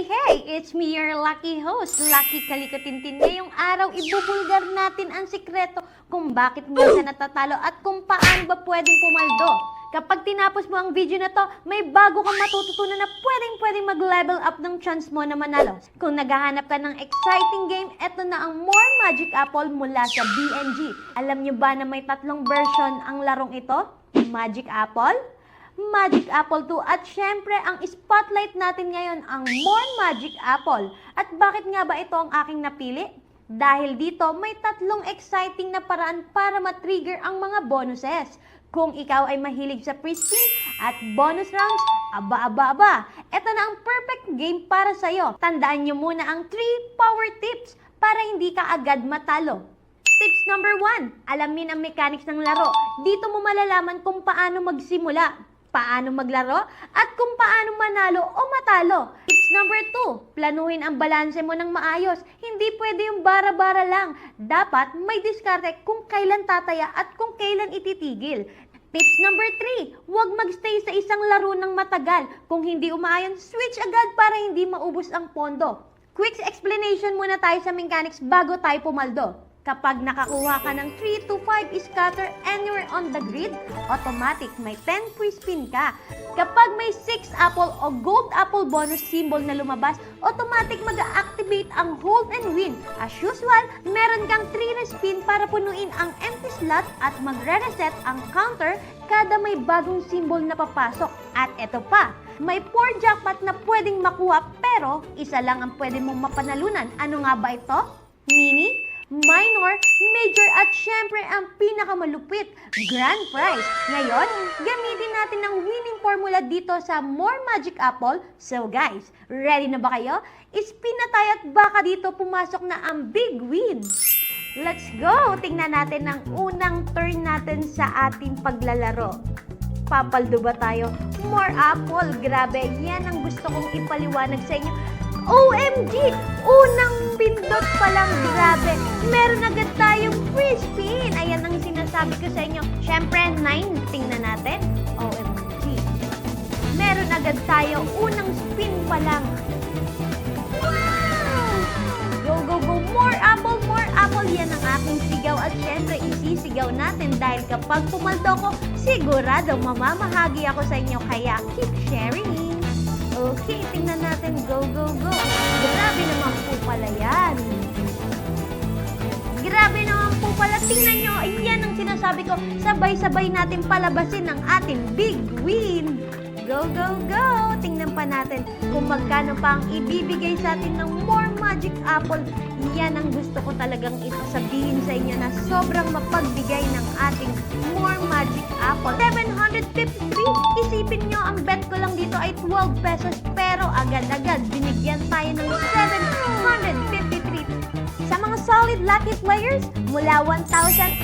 Hey! It's me, your lucky host, Lucky Kalikotintin. Ngayong araw, ibubulgar natin ang sikreto kung bakit minsan natatalo at kung paano ba pwedeng pumaldo. Kapag tinapos mo ang video na to, may bago kang matututunan na pwedeng mag-level up ng chance mo na manalo. Kung naghahanap ka ng exciting game, eto na ang More Magic Apple mula sa BNG. Alam nyo ba na may tatlong version ang larong ito? Magic Apple, Magic Apple 2 at syempre ang spotlight natin ngayon ang More Magic Apple. At bakit nga ba ito ang aking napili? Dahil dito may tatlong exciting na paraan para ma-trigger ang mga bonuses. Kung ikaw ay mahilig sa free spin at bonus rounds, aba. Ito na ang perfect game para sa'yo. Tandaan nyo muna ang 3 power tips para hindi ka agad matalo. Tips number 1, alamin ang mechanics ng laro. Dito mo malalaman kung paano magsimula, paano maglaro, at kung paano manalo o matalo. Tips number 2, planuhin ang balanse mo ng maayos. Hindi pwede yung bara-bara lang. Dapat may diskarte kung kailan tataya at kung kailan ititigil. Tips number 3, huwag magstay sa isang laro ng matagal. Kung hindi umaayon, switch agad para hindi maubos ang pondo. Quick explanation muna tayo sa mechanics bago tayo pumaldo. Kapag nakakuha ka ng 3 to 5 scatter anywhere on the grid, automatic may 10 free spin ka. Kapag may 6 apple o gold apple bonus symbol na lumabas, automatic mag-activate ang hold and win. As usual, meron kang 3 na spin para punuin ang empty slot at magre-reset ang counter kada may bagong symbol na papasok. At eto pa, may 4 jackpot na pwedeng makuha pero isa lang ang pwede mong mapanalunan. Ano nga ba ito? Mini, minor, major at syempre ang pinakamalupit, grand prize. Ngayon, gamitin natin ang winning formula dito sa More Magic Apple. So guys, ready na ba kayo? Spin na tayo at baka dito pumasok na ang big win. Let's go! Tingnan natin ang unang turn natin sa ating paglalaro. Papaldo ba tayo? More apple, grabe, yan ang gusto kong ipaliwanag sa inyo. OMG! Unang pindot pa lang, grabe. Meron agad tayong free spin. Ayan ang sinasabi ko sa inyo. Siyempre, 9. Tingnan natin. OMG. Meron agad tayo. Unang spin pa lang. Wow! Go! More apple, more apple. Yan ang aking sigaw. At syempre, isisigaw natin dahil kapag pumaldo ko, sigurado mamamahagi ako sa inyo. Kaya, keep sharing. Okay, tingnan natin. Go! Grabe naman po pala yan. Grabe naman po pala. Tingnan nyo, yan ang sinasabi ko. Sabay-sabay natin palabasin ang ating big win. Go! Tingnan pa natin kung magkano pa ang ibibigay sa atin ng More Magic Apple. Yan ang gusto ko talagang sabihin sa inyo na sobrang mapagbigay ng ating More Magic Apple. 753. Isipin nyo, ang bet ko lang dito ay 12 pesos pero agad-agad binigyan tayo ng 753. Sa mga solid lucky players, mula 1,000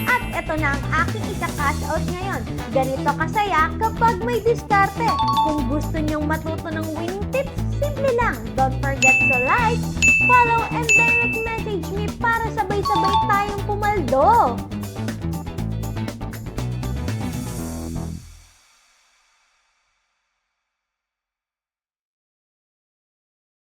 at ito na ang aking isa-cash out ngayon. Ganito kasaya kapag may diskarte. Kung gusto nyong matuto ng winning tips, simple lang. Don't forget to like, follow, and direct message me para sabay-sabay tayong pumaldo.